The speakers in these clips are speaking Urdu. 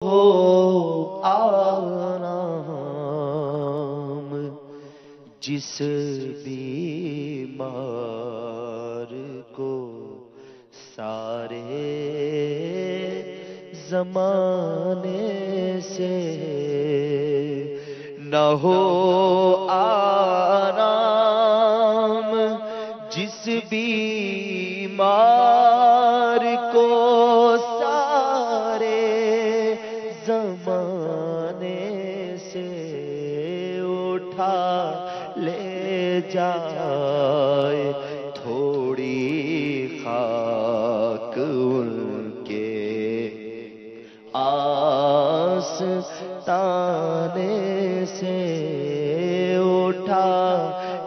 ہو آرام جس بیمار کو سارے زمانے سے نہ ہو آرام جس بیمار کو سارے زمانے سے اٹھا لے جائے تھوڑی خاک ان کے آستانے سے اٹھا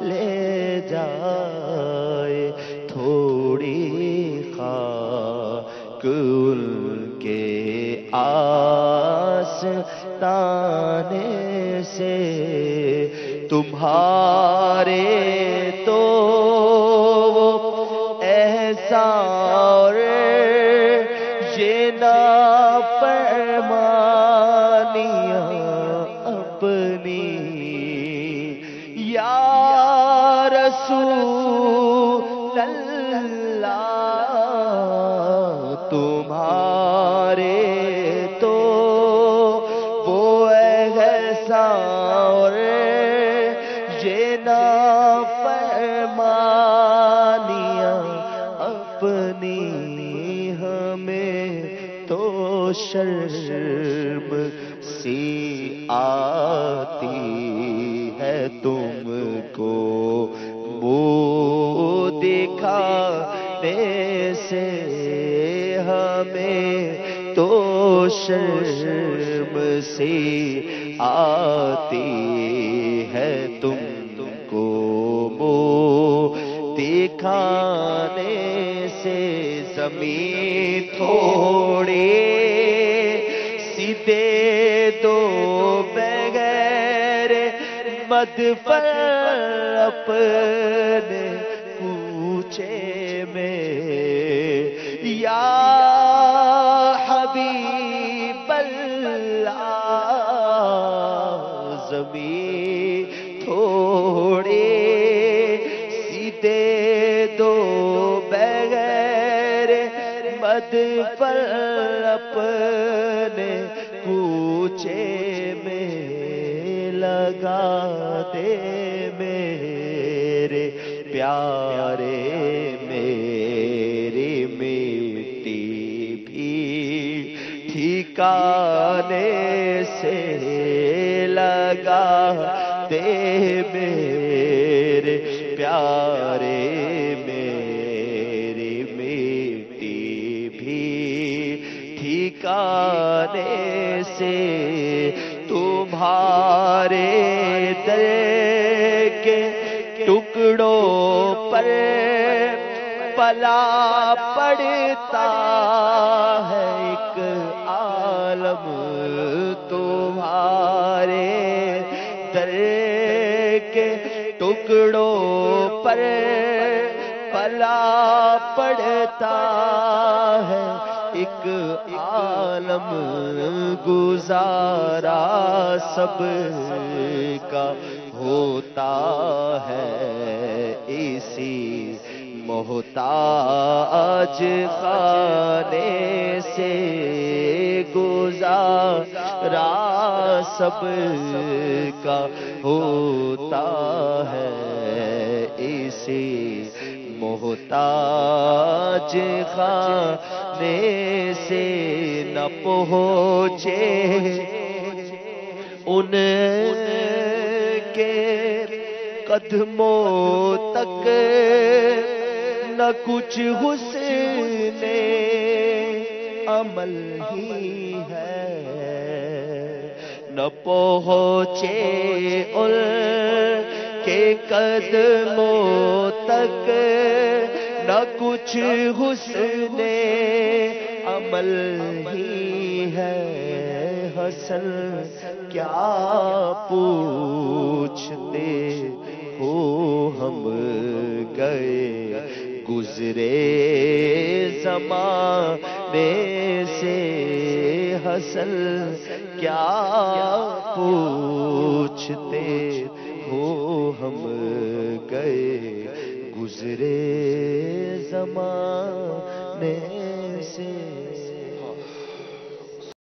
لے جائے تھوڑی خاک ان کے آستانے سے تمہارے تو احسان یہ نافرمانیاں اپنی یا رسول اللہ تمہارے تو وہ احسان یہ نافرمانیاں اپنی ہمیں تو شرم سی آتی ہے تم کو منہ دکھانے سے ہمیں تو شرم سی آتی ہے تم کو منہ دکھانے سے زمین تھوڑی سی دے دو بغیر مدفن اپنے کوچے میں یا حبیب اللہ زمین تھوڑی سی دے دو بغیر مدفن اپنے کوچے میں لگا دے میرے پیارے میری مٹی بھی ٹھکانے سے لگا دے میرے پیارے میری مٹی بھی ٹھکانے سے تمہارے در کے ٹکڑوں پر پلا پڑتا ہے ایک عالم تمہارے در کے ٹکڑوں پر پلا پڑتا ہے ایک عالم گزارا سب کا ہوتا ہے اسی محتاج خانے سے گزارا سب کا ہوتا ہے اسی محتاج خانے سے نہ پہنچے ان کے قدموں تک نہ کچھ حسن عمل ہی ہے نہ پہنچے ان کے قدموں تک نہ کچھ حسن عمل ہی ہے حسن کیا پوچھتے ہو ہم گئے گزرے زمانے سے حسن کیا پوچھتے ہو ہم گئے گزرے زمانے